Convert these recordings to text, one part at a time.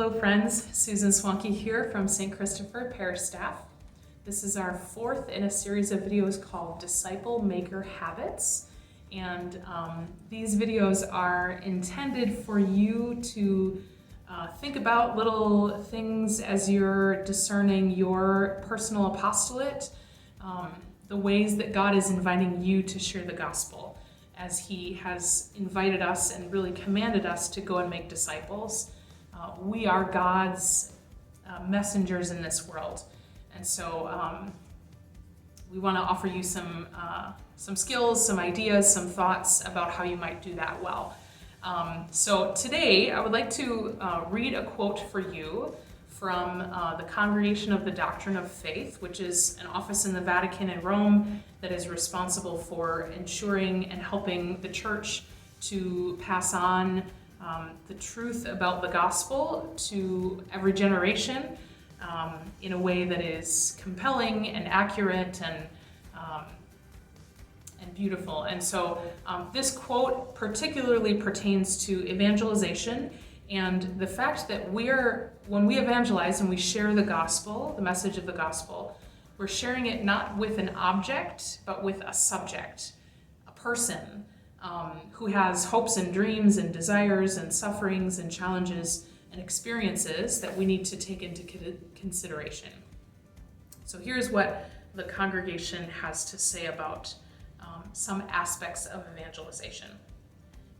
Hello friends, Susan Swanke here from St. Christopher Parish Staff. This is our fourth in a series of videos called Disciple Maker Habits. And these videos are intended for you to think about little things as you're discerning your personal apostolate, the ways that God is inviting you to share the gospel, as He has invited us and really commanded us to go and make disciples. We are God's messengers in this world. And so we want to offer you some skills, some ideas, some thoughts about how you might do that well. So today I would like to read a quote for you from the Congregation of the Doctrine of Faith, which is an office in the Vatican in Rome that is responsible for ensuring and helping the church to pass on the truth about the gospel to every generation in a way that is compelling and accurate and beautiful. And so this quote particularly pertains to evangelization and the fact that when we evangelize and we share the gospel, the message of the gospel, we're sharing it not with an object, but with a subject, a person who has hopes and dreams and desires and sufferings and challenges and experiences that we need to take into consideration. So here's what the congregation has to say about some aspects of evangelization.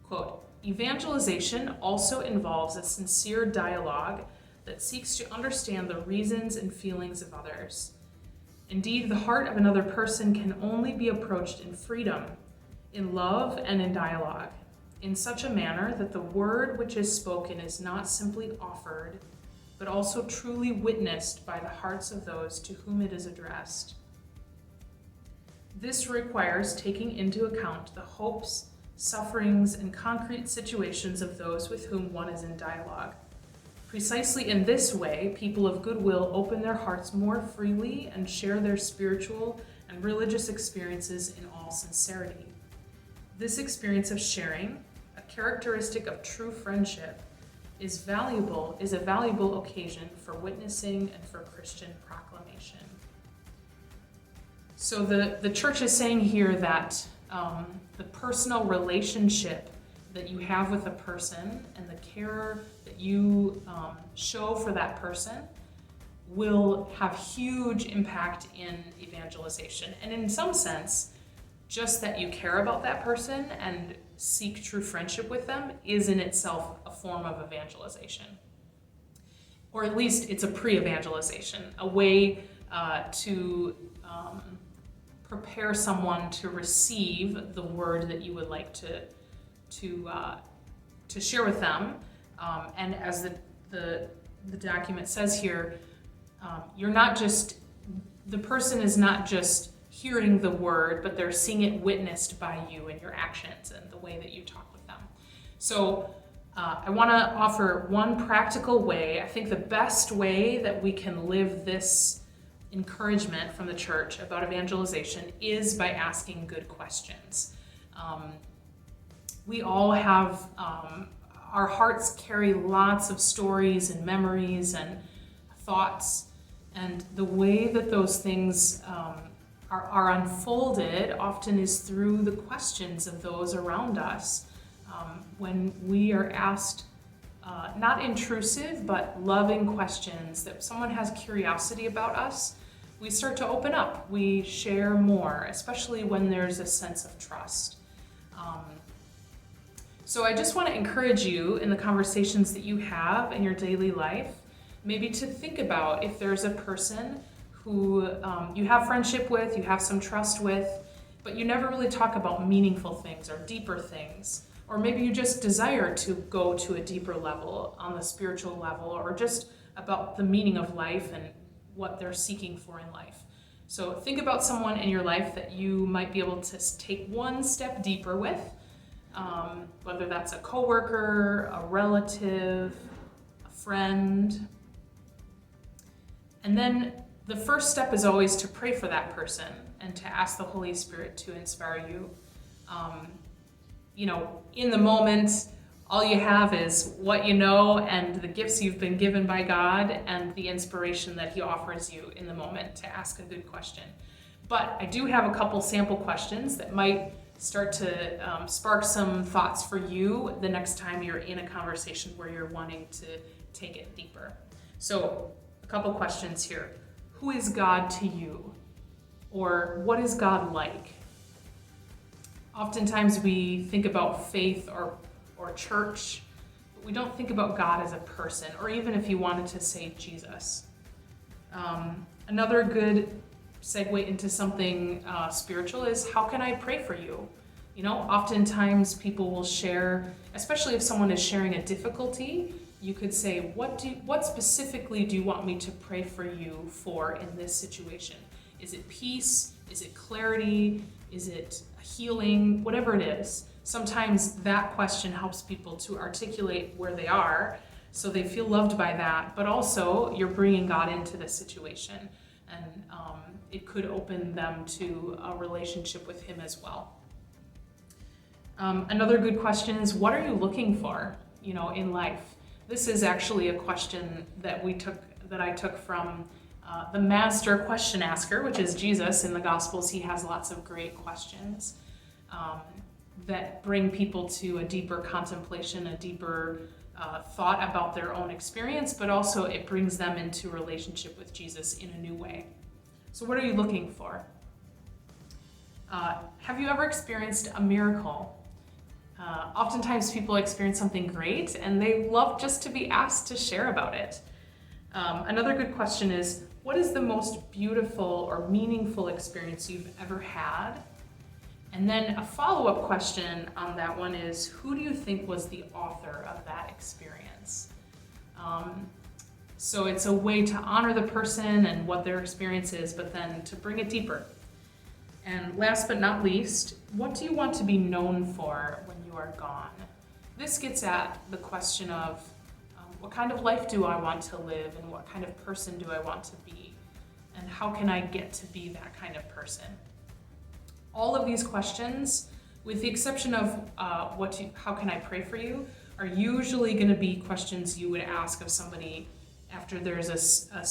Quote, "Evangelization also involves a sincere dialogue that seeks to understand the reasons and feelings of others. Indeed, the heart of another person can only be approached in freedom, in love, and in dialogue, in such a manner that the word which is spoken is not simply offered, but also truly witnessed by the hearts of those to whom it is addressed. This requires taking into account the hopes, sufferings, and concrete situations of those with whom one is in dialogue. Precisely in this way, people of goodwill open their hearts more freely and share their spiritual and religious experiences in all sincerity. This experience of sharing, a characteristic of true friendship, is a valuable occasion for witnessing and for Christian proclamation." So the church is saying here that the personal relationship that you have with a person and the care that you show for that person will have huge impact in evangelization. And in some sense, just that you care about that person and seek true friendship with them is in itself a form of evangelization. Or at least it's a pre-evangelization, a way to prepare someone to receive the word that you would like to share with them. And as the document says here, the person is not just hearing the word, but they're seeing it witnessed by you and your actions and the way that you talk with them. So I want to offer one practical way. I think the best way that we can live this encouragement from the church about evangelization is by asking good questions. We all have, our hearts carry lots of stories and memories and thoughts, and the way that those things are unfolded often is through the questions of those around us. When we are asked not intrusive but loving questions, that someone has curiosity about us, we start to open up. We share more, especially when there's a sense of trust. So I just want to encourage you in the conversations that you have in your daily life, maybe to think about if there's a person who you have friendship with, you have some trust with, but you never really talk about meaningful things or deeper things. Or maybe you just desire to go to a deeper level on the spiritual level, or just about the meaning of life and what they're seeking for in life. So think about someone in your life that you might be able to take one step deeper with, whether that's a coworker, a relative, a friend. And then the first step is always to pray for that person and to ask the Holy Spirit to inspire you. In the moment, All you have is what you know and the gifts you've been given by God and the inspiration that he offers you in the moment to ask a good question. But I do have a couple sample questions that might start to spark some thoughts for you the next time you're in a conversation where you're wanting to take it deeper. So a couple questions here. Who is God to you? Or what is God like? Oftentimes we think about faith or church, but we don't think about God as a person, or even if you wanted to say Jesus. Another good segue into something spiritual is, how can I pray for you? You know, oftentimes people will share, especially if someone is sharing a difficulty, you could say, what specifically do you want me to pray for you for in this situation? Is it peace? Is it clarity? Is it healing? Whatever it is. Sometimes that question helps people to articulate where they are so they feel loved by that, but also you're bringing God into the situation, and it could open them to a relationship with him as well. Another good question is, what are you looking for, in life? This is actually a question that I took from the master question asker, which is Jesus. In the Gospels, he has lots of great questions that bring people to a deeper contemplation, a deeper thought about their own experience, but also it brings them into relationship with Jesus in a new way. So what are you looking for? Have you ever experienced a miracle? Oftentimes people experience something great and they love just to be asked to share about it. Another good question is, what is the most beautiful or meaningful experience you've ever had? And then a follow-up question on that one is, who do you think was the author of that experience? So it's a way to honor the person and what their experience is, but then to bring it deeper. And last but not least, what do you want to be known for when you are gone? This gets at the question of what kind of life do I want to live, and what kind of person do I want to be? And how can I get to be that kind of person? All of these questions, with the exception of how can I pray for you, are usually going to be questions you would ask of somebody after there's a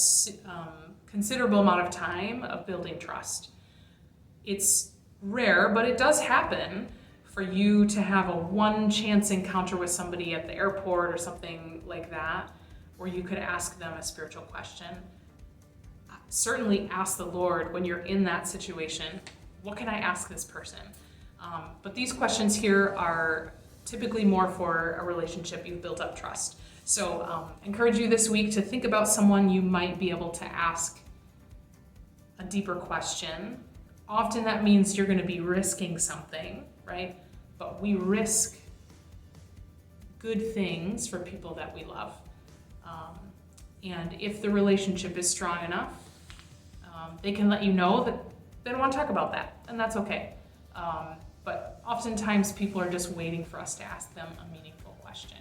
considerable amount of time of building trust. It's rare, but it does happen for you to have a one chance encounter with somebody at the airport or something like that, where you could ask them a spiritual question. Certainly ask the Lord when you're in that situation, what can I ask this person? But these questions here are typically more for a relationship you've built up trust. So encourage you this week to think about someone you might be able to ask a deeper question. Often that means you're going to be risking something, right? But we risk good things for people that we love. And if the relationship is strong enough, they can let you know that they don't want to talk about that, and that's okay. But oftentimes people are just waiting for us to ask them a meaningful question.